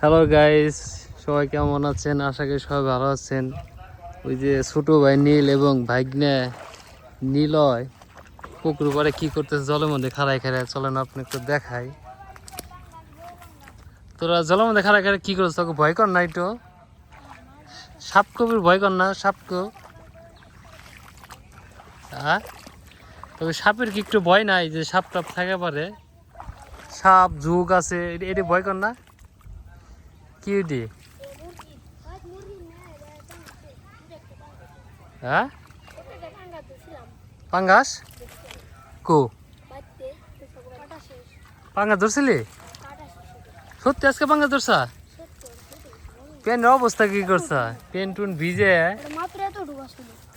Hello guys, সবাই কেমন আছেন? আশা করি সবাই ভালো আছেন। ওই যে ছোট ভাই নীল এবং ভাগ্নে নীলয় পুকুর পাড়ে কি করতেছে, জলের মধ্যে খাড়াই খাড়াই। চলেন আপনি একটু দেখাই। তোরা জলের মধ্যে খাড়াই খাড়াই কি করছিস? তোকে ভয় কর না একটু? সাপ কবির ভয় কর না? সাপকে হ্যাঁ, তবে সাপের কি একটু ভয় নাই? যে সাপ টাপ থাকে পারে, সাপ ঝুঁক আছে, এটি ভয় কর না? কি এটি? হ্যাঁ, পাঙ্গাস কো পাঙ্গা ধরছিলি? সত্যি আজকে পাঙ্গা ধরছা? প্যান্টের অবস্থা কি করছা? প্যান্ট টুন ভিজে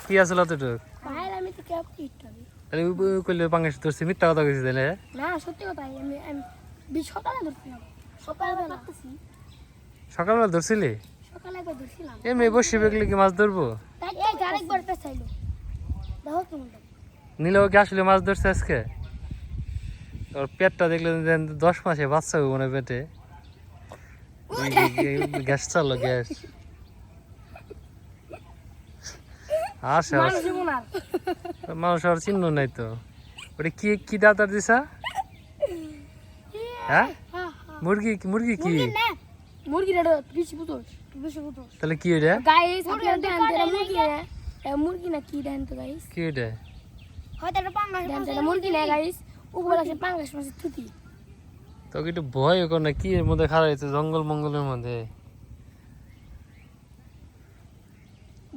কি আসলে অতটুক করলে পাঙ্গাস ধরছি? মিথ্যা কথা কইছি তাহলে? সকালবেলা ধরছিলি? এমনি বসে বেগলে কি মাছ ধরবো? নিলেও কি আসলে মাছ ধরছে আজকে? ওর পেটটা দেখলে 10 মাসে বাচ্চা হবে মনে পেটে। গ্যাস চালো, গ্যাস আসে। মানুষ আর চিহ্ন নাই তো। ওটা কি কি ডাক্তার দিছা? হ্যাঁ, মুরগি মুরগি কি? তাহলে কি এটা? মুরগি না কি দেন তো গাইস? কি এটা? হয়তো এটা পাঙ্গাস মুরগি না গাইস, উপরে আছে পাঙ্গাস মাছের থুতি। তোকে একটু ভয় কর না? কি এর মধ্যে খারাপ হয়েছে, জঙ্গল মঙ্গলের মধ্যে?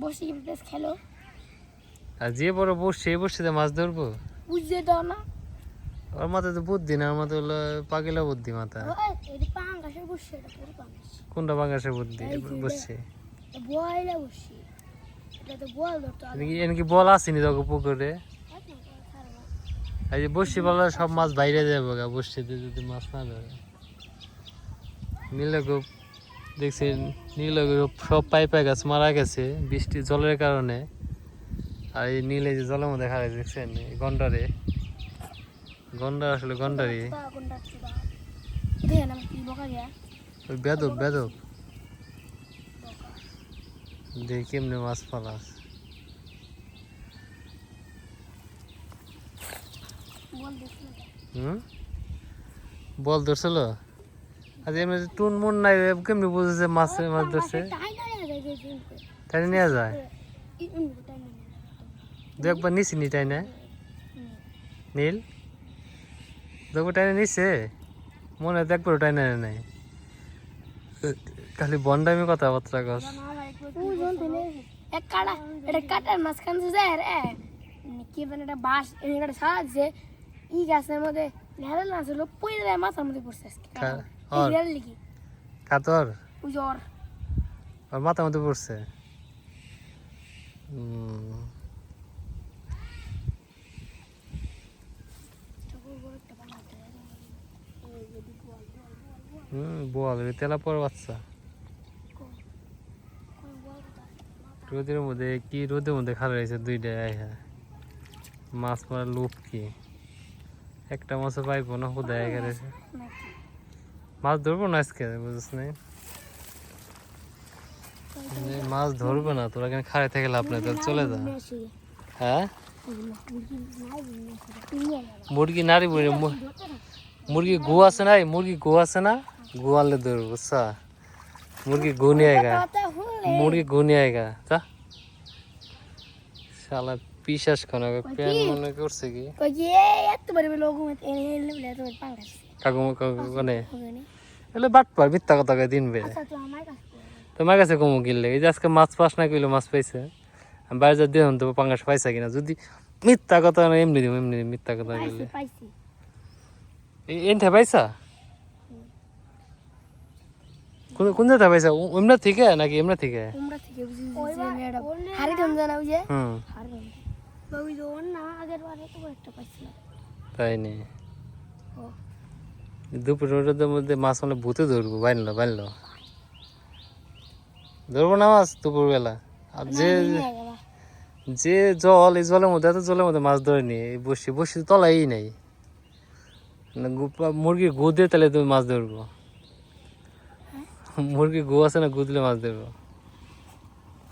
বসে কি বেশ খেলো? আর যে বড় বসছে এই বসছে মাছ ধরবো? বুঝতে দাও না? ওর মাথায় তো বুদ্ধি না, ওর মাথায় হলো পাগলা বুদ্ধি মাথা। এটা পাঙ্গাসের বসছে, এটা পুরো পাঙ্গাস। কোনটা বাংলাদেশের বুদ্ধি বসছে? বয়লা বসছে, এটা তো বল ধরতে হবে। এনকি বল আসেনি তোকে পুকুরে? এই যে বসছি বলা সব মাছ বাইরে যাবো গা, বসছিতে যদি মাছ না ধরে। নীলগোপ দেখছি, নীলগোপ সব পাইপা গাছ মারা গেছে বৃষ্টি জলের কারণে। আর এই নীলে যে জলের মধ্যে খারাপ দেখছেন গন্ডারে, গন্ডার আসলে গন্ডারি। ওই বেদব বেদব দেখি কেমনি মাছ পালাস। বল ধরছিল? আজ এমনি টুন মুন নাই, কেমনি বুঝেছে মাছ মাছ ধরছে? তাই নিয়ে যায় দু একবার নিছি নি, তাই না নীল? দেখবো টাইনে নিছে মনে হয়, একবার টাইনে নাই, খালি বন্ডামি কথাবার্তা কর। কাটার মাঝখান কি মানে একটা বাঁশ এখানে সারা দিছে, ই গাছের মধ্যে নেড়াল না ছিল, পইরে মাথার মধ্যে পড়ছে কাতর জ্বর। ওর মাথার মধ্যে পড়ছে। বল তেলা পর বাচ্চা রোদের মধ্যে, কি রোদের মধ্যে খারাপ হয়েছে দুইটা। মাছ মারার লোভ কি? একটা মাছও পাইবো না, হুদায় গেছে। মাছ ধরবো না আজকে, বুঝিস নাই? মাছ ধরবো না, তোরা কেন খাড়াই থেকে লাভ নাই, তোর চলে যা। হ্যাঁ, মুরগি নারী বলি, মুরগি গো আছে না? মুরগি গো আছে না? গো আনলে ধরবো, বুঝছা? মুরগি গো নিয়ে আएगा, মুরগি গো নিয়ে आएगा। তা শালা পিশাস কোন প্যান মনে করছে কি? কই যে এত বড় লোক মত এনে লে তো পাঙ্গাস কাকু কোনে এলে বাট পার মিথ্যা কথা কই দিন বে। আচ্ছা তো আমার কাছে, তোমার কাছে কমু গিললে এই যে আজকে মাছ পাস না কইলো, মাছ পাইছে। আমি বাইরে যা দিলাম তো পাঙ্গাস পাইছা কিনা, যদি মিথ্যা কথা না এমনি দিম, এমনি মিথ্যা কথা কইলে। পাইছি এনটা পাইছা? কোন কোন জায়গা পাইছা? এমনা থেকে নাকি এমনা থেকে? তোমরা থেকে বুঝি যে ম্যাডাম হারি দম জানা বুঝে হারি দম বাবু দোন না আগের বারে তো একটা পাইছিলাম। তাই নি দুপুর রোদের মধ্যে মাছ মানে ভূতে ধরবো, বাইনলো বাইনলো ধরবো না মাছ দুপুর বেলা। আর যে যে জল, এই জলের মধ্যে এত জলের মধ্যে মাছ ধরে নি, বসি বসি তলাই নাই, মুরগির গো দিয়ে তাহলে তুমি মাছ ধরবো। মুরগি গু আছে না, গু দিলে মাছ দেবো।